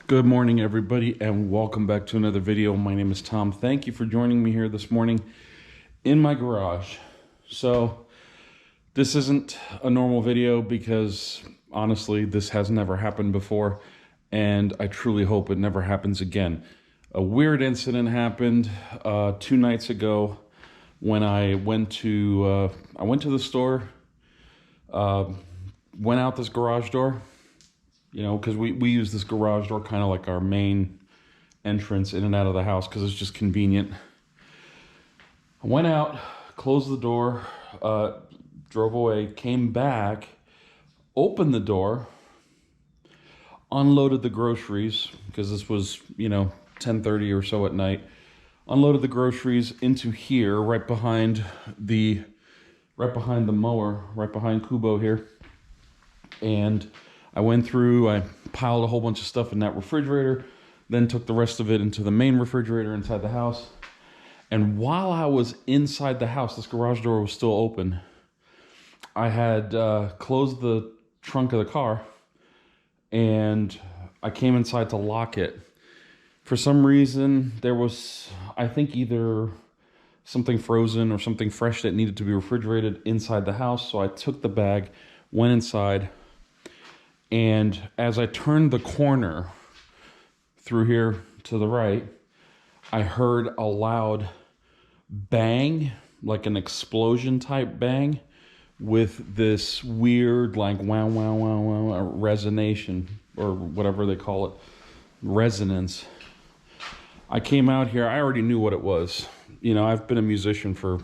Good morning, everybody, and welcome back to another video. My name is Tom. Thank you for joining me here this morning in my garage. So this isn't a normal video because honestly, this has never happened before, and I truly hope it never happens again. A weird incident happened 2 nights ago when I went to the store, went out this garage door. You know, because we use this garage door kind of like our main entrance in and out of the house because it's just convenient. I went out, closed the door, drove away, came back, opened the door, unloaded the groceries because this was, 10:30 or so at night. Unloaded the groceries into here, right behind the mower, right behind Kubo here, and I went through, I piled a whole bunch of stuff in that refrigerator, then took the rest of it into the main refrigerator inside the house. And while I was inside the house, this garage door was still open. I had closed the trunk of the car and I came inside to lock it. For some reason, there was, I think, either something frozen or something fresh that needed to be refrigerated inside the house. So I took the bag, went inside, and as I turned the corner through here to the right, I heard a loud bang, like an explosion type bang, with this weird like wow wow wow wow resonation, or whatever they call it, resonance. I came out here, I already knew what it was. I've been a musician for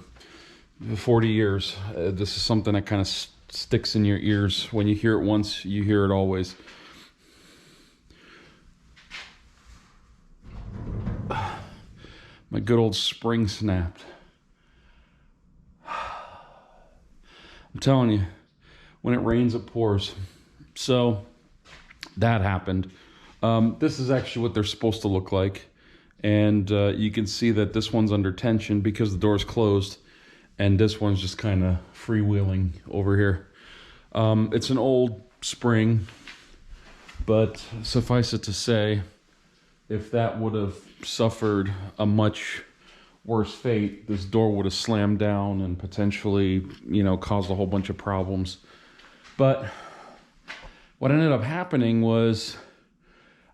40 years. This is something that kind of sticks in your ears. When you hear it once, you hear it always. My good old spring snapped. I'm telling you, when it rains, it pours. So that happened. This is actually what they're supposed to look like. And you can see that this one's under tension because the door's closed. And this one's just kind of freewheeling over here. It's an old spring, but suffice it to say, if that would have suffered a much worse fate, this door would have slammed down and potentially, caused a whole bunch of problems. But what ended up happening was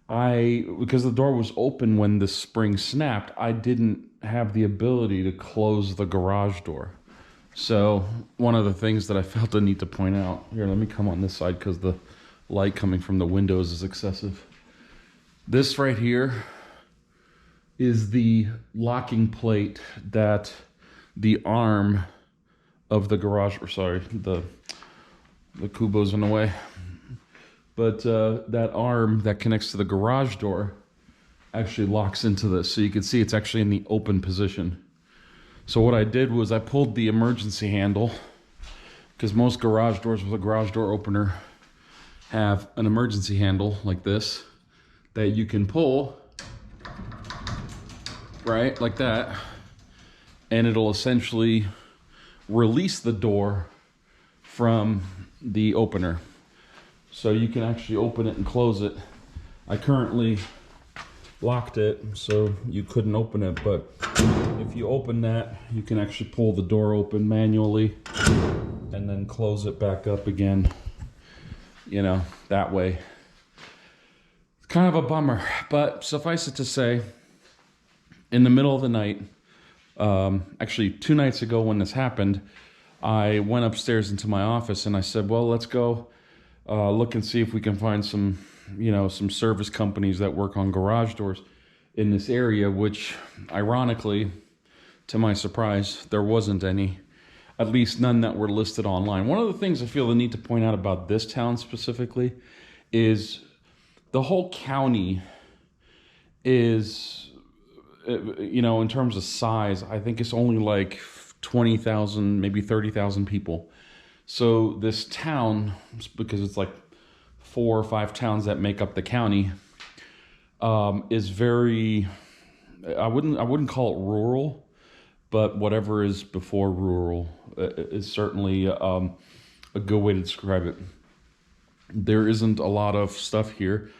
because the door was open when the spring snapped, I didn't have the ability to close the garage door. So one of the things that I felt the need to point out, here, let me come on this side because the light coming from the windows is excessive. This right here is the locking plate that the arm of the garage, or sorry, the Kubo's in the way. But that arm that connects to the garage door actually locks into this. So you can see it's actually in the open position. So what I did was I pulled the emergency handle, because most garage doors with a garage door opener have an emergency handle like this that you can pull, right, like that, and it'll essentially release the door from the opener. So you can actually open it and close it. I currently locked it so you couldn't open it, but if you open that, you can actually pull the door open manually and then close it back up again, that way. It's kind of a bummer, but suffice it to say, in the middle of the night, actually 2 nights ago when this happened, I went upstairs into my office and I said, well, let's go look and see if we can find some service companies that work on garage doors in this area, which ironically, to my surprise, there wasn't any, at least none that were listed online. One of the things I feel the need to point out about this town specifically is the whole county is, in terms of size, I think it's only like 20,000, maybe 30,000 people. So this town, because it's like 4 or 5 towns that make up the county, is very, I wouldn't call it rural, but whatever is before rural is certainly a good way to describe it. There isn't a lot of stuff here.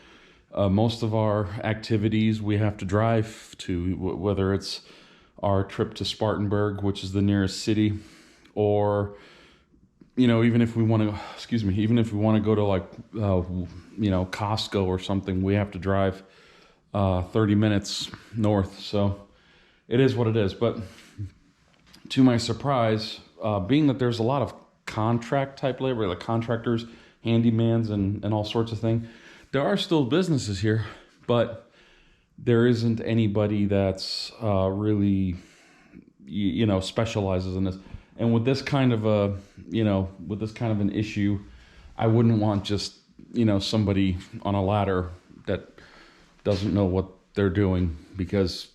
Most of our activities we have to drive to, whether it's our trip to Spartanburg, which is the nearest city, or even if we want to, even if we want to go to like Costco or something, we have to drive 30 minutes north. So it is what it is. But to my surprise, being that there's a lot of contract type labor, like contractors, handymans, and all sorts of things, there are still businesses here, but there isn't anybody that's really specializes in this. And with this kind of an issue, I wouldn't want just somebody on a ladder that doesn't know what they're doing, because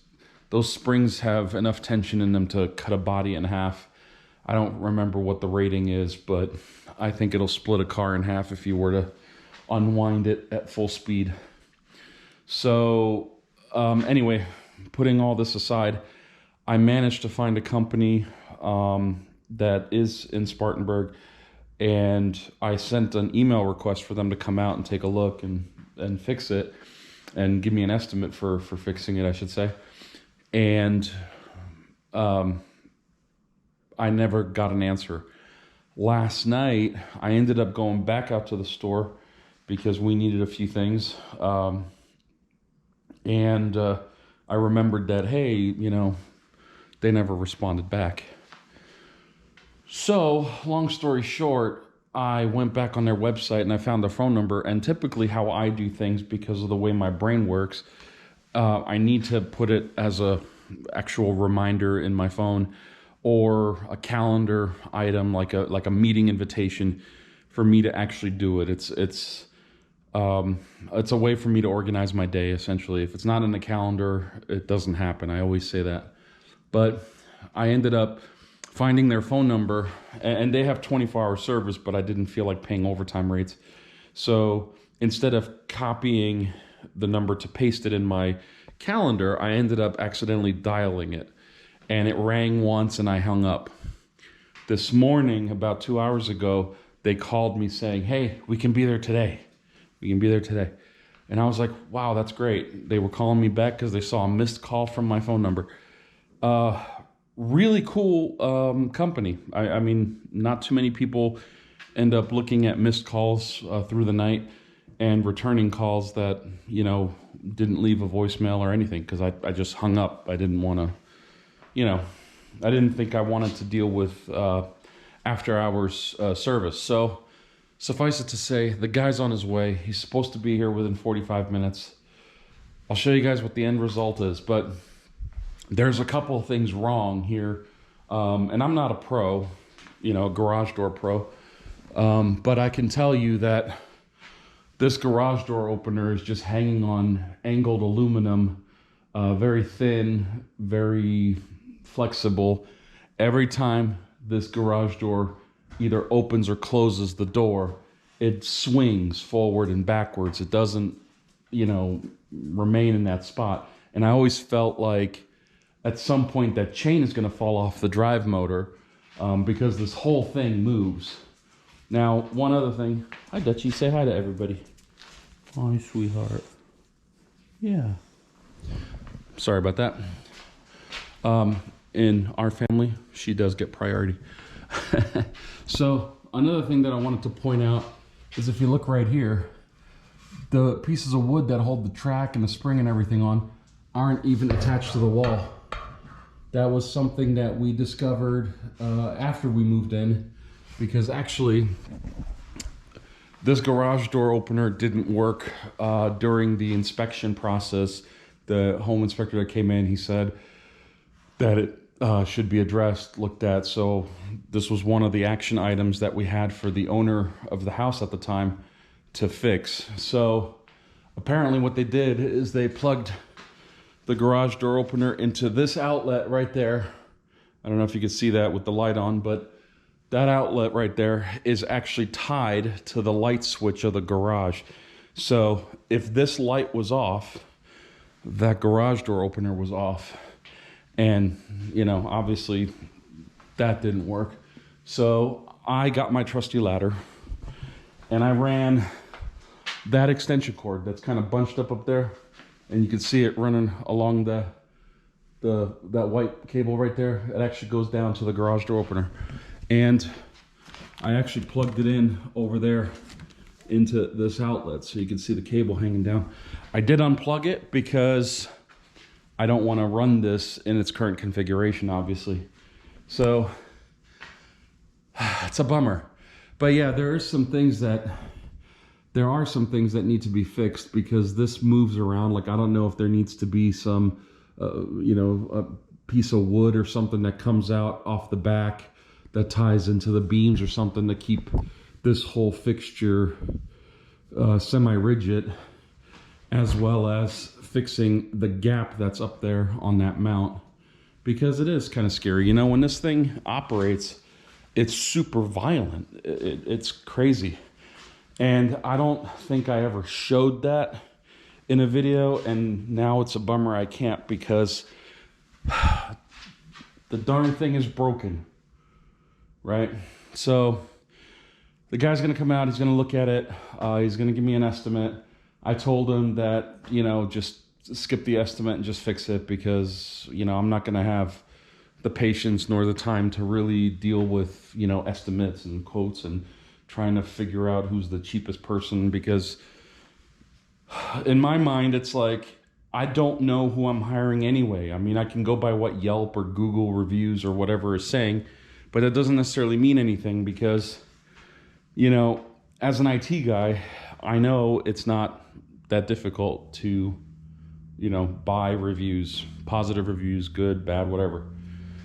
those springs have enough tension in them to cut a body in half. I don't remember what the rating is, but I think it'll split a car in half if you were to unwind it at full speed. So anyway, putting all this aside, I managed to find a company that is in Spartanburg, and I sent an email request for them to come out and take a look and fix it, and give me an estimate for fixing it, I should say. And I never got an answer. Last night, I ended up going back out to the store because we needed a few things. And I remembered that, hey, they never responded back. So, long story short, I went back on their website and I found their phone number. And typically how I do things, because of the way my brain works, I need to put it as a actual reminder in my phone, or a calendar item, like a meeting invitation, for me to actually do it. It's a way for me to organize my day, essentially. If it's not in the calendar, it doesn't happen. I always say that. But I ended up finding their phone number, and they have 24-hour service, but I didn't feel like paying overtime rates. So instead of copying the number to paste it in my calendar, I ended up accidentally dialing it, and it rang once and I hung up. This morning, about 2 hours ago, they called me saying, hey, we can be there today. We can be there today. And I was like, wow, that's great. They were calling me back because they saw a missed call from my phone number. Really cool company. I mean, not too many people end up looking at missed calls through the night and returning calls that, didn't leave a voicemail or anything, because I just hung up. I didn't want to, I didn't think I wanted to deal with after hours service. So suffice it to say, the guy's on his way. He's supposed to be here within 45 minutes. I'll show you guys what the end result is, but there's a couple of things wrong here. And I'm not a pro, a garage door pro, but I can tell you that this garage door opener is just hanging on angled aluminum, very thin, very flexible. Every time this garage door either opens or closes the door, it swings forward and backwards. It doesn't, remain in that spot. And I always felt like at some point that chain is going to fall off the drive motor, because this whole thing moves. Now, one other thing. Hi, Dutchie. Say hi to everybody. Hi, sweetheart. Yeah. Sorry about that. In our family, she does get priority. So, another thing that I wanted to point out is, if you look right here, the pieces of wood that hold the track and the spring and everything on aren't even attached to the wall. That was something that we discovered after we moved in, because actually this garage door opener didn't work during the inspection process. The home inspector that came in, he said that it should be addressed, looked at. So this was one of the action items that we had for the owner of the house at the time to fix. So apparently what they did is they plugged the garage door opener into this outlet right there. I don't know if you can see that with the light on, but that outlet right there is actually tied to the light switch of the garage. So if this light was off, that garage door opener was off. And, obviously that didn't work. So I got my trusty ladder and I ran that extension cord that's kind of bunched up there, and you can see it running along that white cable right there. It actually goes down to the garage door opener, and I actually plugged it in over there into this outlet, so you can see the cable hanging down. I did unplug it because I don't want to run this in its current configuration, obviously. So it's a bummer. But yeah, there are some things that need to be fixed, because this moves around. Like, I don't know if there needs to be some, you know, a piece of wood or something that comes out off the back that ties into the beams or something to keep this whole fixture semi-rigid, as well as fixing the gap that's up there on that mount, because it is kind of scary. You know, when this thing operates, it's super violent. It's crazy. And I don't think I ever showed that in a video, and now it's a bummer I can't, because the darn thing is broken, right? So the guy's gonna come out, he's gonna look at it, he's gonna give me an estimate. I told him that, you know, just skip the estimate and just fix it, because, you know, I'm not gonna have the patience nor the time to really deal with, you know, estimates and quotes and trying to figure out who's the cheapest person, because in my mind, it's like, I don't know who I'm hiring anyway. I mean, I can go by what Yelp or Google reviews or whatever is saying, but that doesn't necessarily mean anything, because, you know, as an IT guy, I know it's not that difficult to, you know, buy reviews, positive reviews, good, bad, whatever.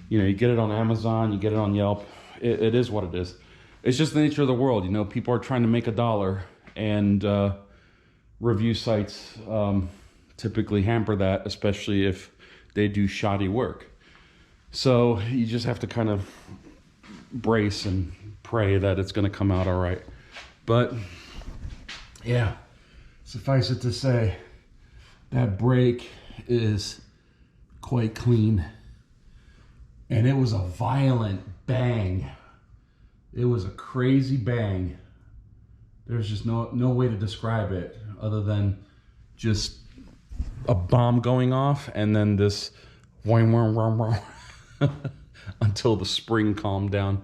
You know, you get it on Amazon, you get it on Yelp. It is what it is. It's just the nature of the world. You know, people are trying to make a dollar, and review sites typically hamper that, especially if they do shoddy work. So you just have to kind of brace and pray that it's going to come out all right. But yeah, suffice it to say, that brake is quite clean, and it was a violent bang. It was a crazy bang. There's just no way to describe it other than just a bomb going off, and then this whang, whang, whang, whang, until the spring calmed down.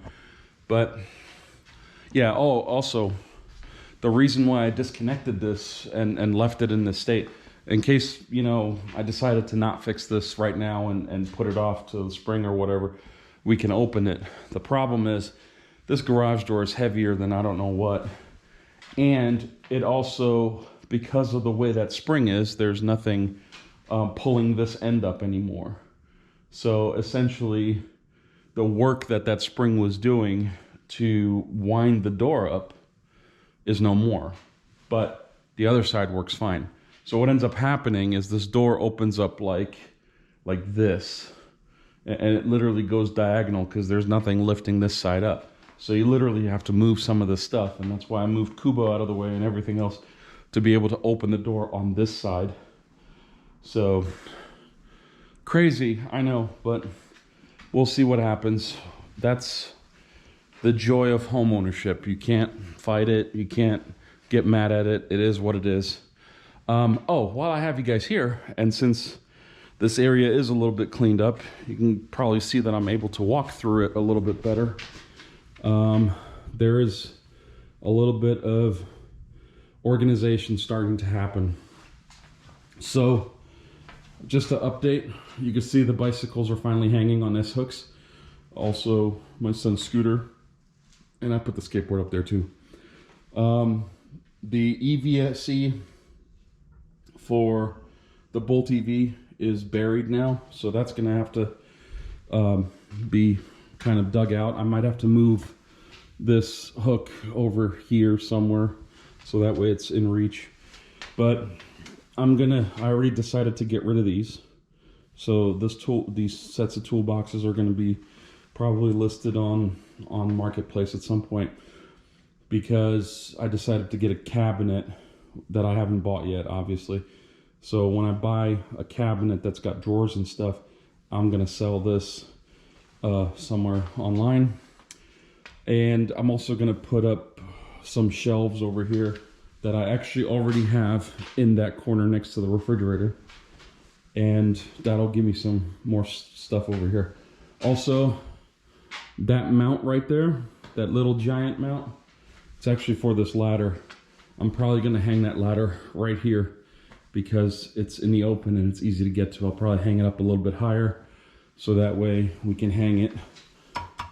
But yeah, oh, also, the reason why I disconnected this and left it in this state, in case, you know, I decided to not fix this right now and put it off to the spring or whatever, we can open it. The problem is, this garage door is heavier than I don't know what. And it also, because of the way that spring is, there's nothing pulling this end up anymore. So essentially, the work that spring was doing to wind the door up is no more. But the other side works fine. So what ends up happening is this door opens up like this. And it literally goes diagonal, because there's nothing lifting this side up. So you literally have to move some of this stuff, and that's why I moved Kubo out of the way and everything else to be able to open the door on this side. So crazy, I know, but we'll see what happens. That's the joy of home ownership. You can't fight it. You can't get mad at it. It is what it is. Oh, while I have you guys here, and since this area is a little bit cleaned up, you can probably see that I'm able to walk through it a little bit better. There is a little bit of organization starting to happen. So just to update, you can see the bicycles are finally hanging on S hooks. Also my son's scooter, and I put the skateboard up there too. The EVSE for the Bolt EV is buried now, so that's gonna have to be kind of dug out. I might have to move this hook over here somewhere so that way it's in reach. But I already decided to get rid of these. So these sets of toolboxes are going to be probably listed on Marketplace at some point, because I decided to get a cabinet that I haven't bought yet, obviously. So when I buy a cabinet that's got drawers and stuff, I'm going to sell this somewhere online. And I'm also going to put up some shelves over here that I actually already have in that corner next to the refrigerator. And that'll give me some more stuff over here. Also, that mount right there, that little giant mount, it's actually for this ladder. I'm probably gonna hang that ladder right here because it's in the open and it's easy to get to. I'll probably hang it up a little bit higher so that way we can hang it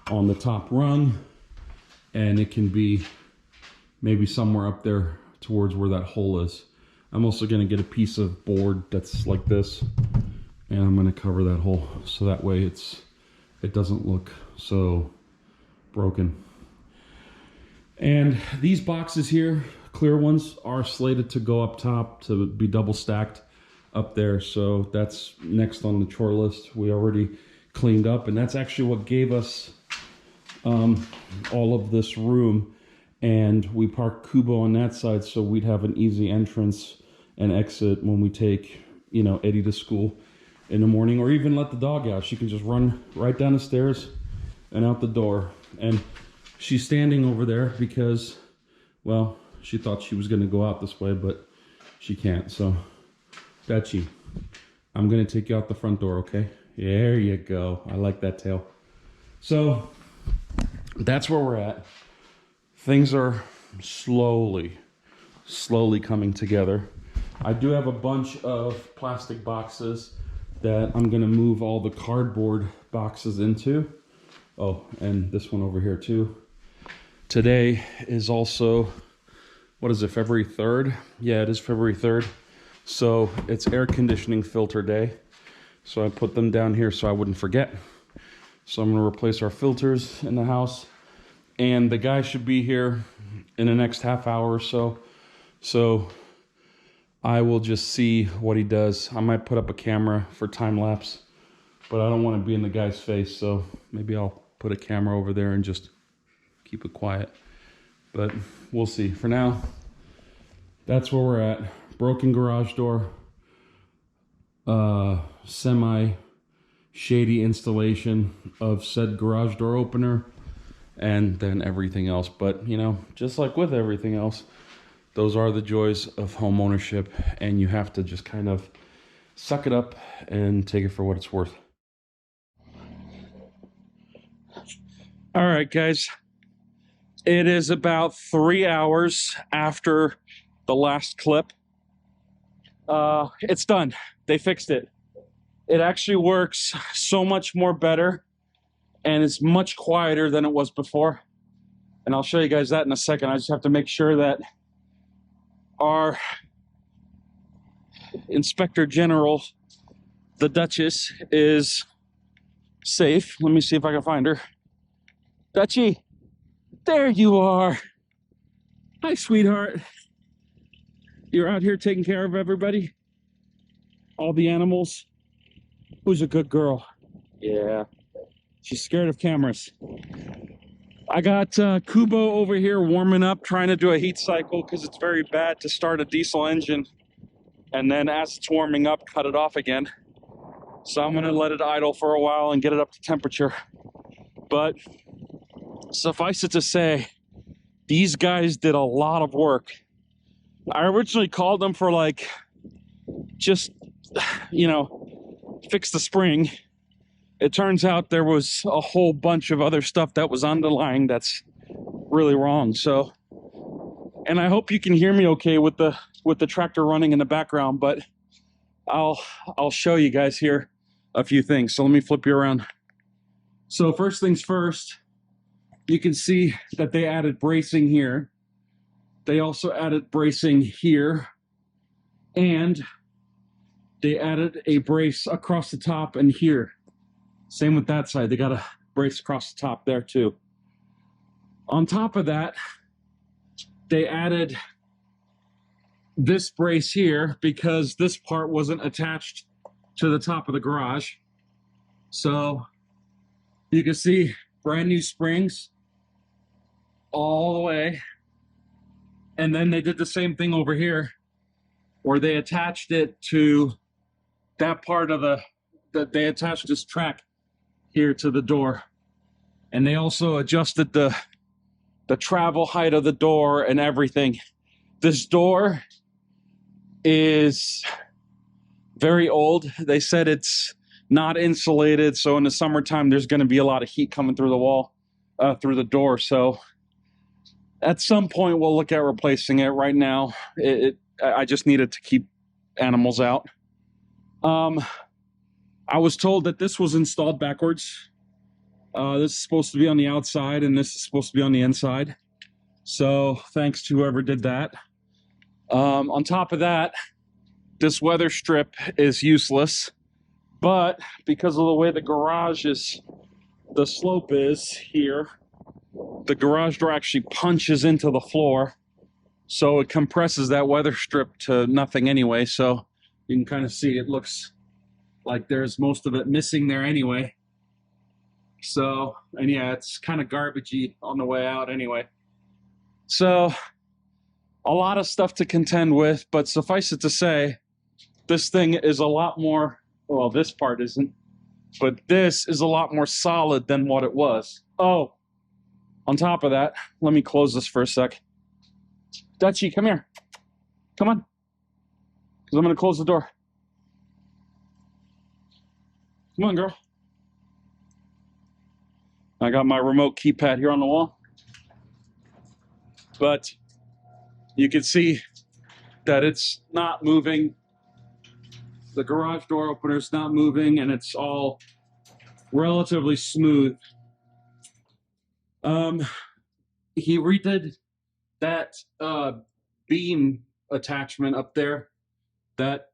on the top rung and it can be maybe somewhere up there towards where that hole is. I'm also gonna get a piece of board that's like this and I'm gonna cover that hole so that way it doesn't look so broken. And these boxes here, clear ones, are slated to go up top to be double stacked up there. So that's next on the chore list. We already cleaned up, and that's actually what gave us all of this room. And we parked Kubo on that side so we'd have an easy entrance and exit when we take, you know, Eddie to school in the morning, or even let the dog out. She can just run right down the stairs and out the door. And she's standing over there because, well, she thought she was going to go out this way, but she can't. So, Betchy, I'm going to take you out the front door, okay? There you go. I like that tail. So, that's where we're at. Things are slowly coming together. I do have a bunch of plastic boxes that I'm going to move all the cardboard boxes into. Oh, and this one over here too. Today is also, what is it, February 3rd? Yeah, it is February 3rd. So it's air conditioning filter day. So I put them down here so I wouldn't forget. So I'm gonna replace our filters in the house. And the guy should be here in the next half hour or so. So I will just see what he does. I might put up a camera for time lapse, but I don't want to be in the guy's face. So maybe I'll put a camera over there and just keep it quiet. But we'll see. For now, that's where we're at. Broken garage door, semi shady installation of said garage door opener, and then everything else. But you know, just like with everything else, those are the joys of home ownership, and you have to just kind of suck it up and take it for what it's worth. All right, guys. It is about 3 hours after the last clip. It's done. They fixed it. It actually works so much more better, and it's much quieter than it was before. And I'll show you guys that in a second. I just have to make sure that our Inspector General, the Duchess, is safe. Let me see if I can find her. Dutchie, there you are. Hi, sweetheart. You're out here taking care of everybody? All the animals? Who's a good girl? Yeah. She's scared of cameras. I got Kubo over here warming up, trying to do a heat cycle because it's very bad to start a diesel engine and then as it's warming up, cut it off again. So I'm gonna let it idle for a while and get it up to temperature. But suffice it to say, these guys did a lot of work. I originally called them for like, just, you know, fix the spring. It turns out there was a whole bunch of other stuff that was underlying that's really wrong. So, and I hope you can hear me okay with the tractor running in the background, but I'll show you guys here a few things. So let me flip you around. So first things first, you can see that they added bracing here. They also added bracing here, and they added a brace across the top and here. Same with that side. They got a brace across the top there too. On top of that, they added this brace here because this part wasn't attached to the top of the garage. So you can see brand new springs all the way. And then they did the same thing over here where they attached it to that part of they attached this track here to the door. And they also adjusted the travel height of the door and everything This door is very old. They said it's not insulated, so in the summertime there's going to be a lot of heat coming through the wall, through the door. So at some point we'll look at replacing it. Right now, I just need it to keep animals out. I was told that this was installed backwards. This is supposed to be on the outside, and this is supposed to be on the inside. So thanks to whoever did that. On top of that, this weather strip is useless, but because of the way the garage is, the slope is here, the garage door actually punches into the floor, so it compresses that weather strip to nothing anyway. So you can kind of see it looks like there's most of it missing there anyway. So, and yeah, it's kind of garbagey on the way out anyway. So a lot of stuff to contend with, but suffice it to say, this thing is a lot more, well, this part isn't, but this is a lot more solid than what it was. Oh, on top of that, let me close this for a sec. Dutchie, come here. Come on. Because I'm going to close the door. Come on, girl. I got my remote keypad here on the wall. But you can see that it's not moving. The garage door opener is not moving, and it's all relatively smooth. He redid that beam attachment up there that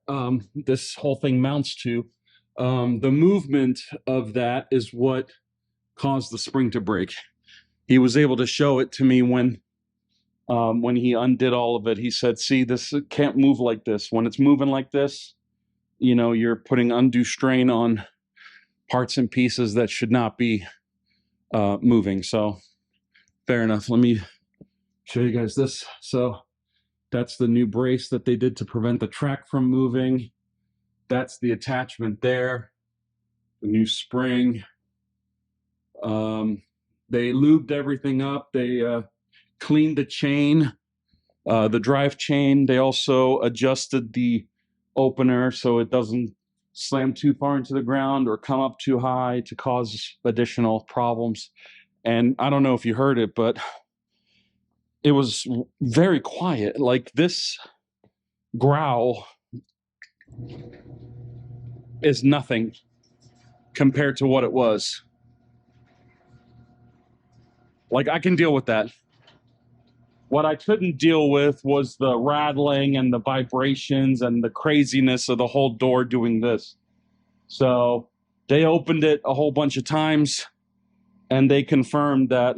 this whole thing mounts to. The movement of that is what caused the spring to break. He was able to show it to me when he undid all of it. He said, see, this can't move like this. When it's moving like this, you know, you're putting undue strain on parts and pieces that should not be moving. So fair enough. Let me show you guys this. So that's the new brace that they did to prevent the track from moving. That's the attachment there, the new spring. They lubed everything up. They cleaned the chain, the drive chain. They also adjusted the opener so it doesn't slam too far into the ground or come up too high to cause additional problems. And I don't know if you heard it, but it was very quiet. Like, this growl is nothing compared to what it was. Like, I can deal with that. What I couldn't deal with was the rattling and the vibrations and the craziness of the whole door doing this. So they opened it a whole bunch of times, and they confirmed that,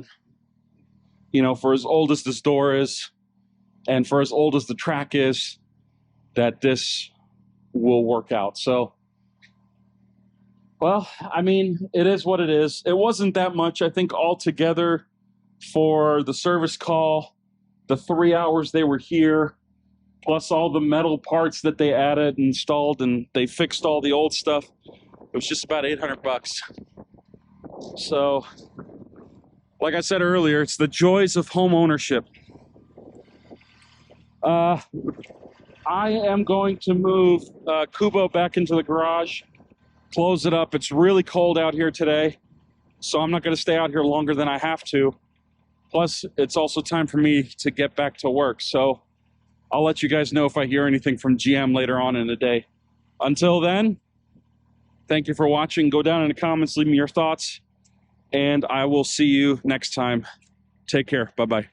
you know, for as old as this door is, and for as old as the track is, that this will work out. So, well, I mean, it is what it is. It wasn't that much. I think altogether for the service call, the 3 hours they were here, plus all the metal parts that they added, installed, and they fixed all the old stuff, it was just about $800. So, like I said earlier, it's the joys of home ownership. I am going to move Kubo back into the garage, close it up. It's really cold out here today, so I'm not going to stay out here longer than I have to. Plus, it's also time for me to get back to work, so I'll let you guys know if I hear anything from GM later on in the day. Until then, thank you for watching. Go down in the comments, leave me your thoughts, and I will see you next time. Take care. Bye-bye.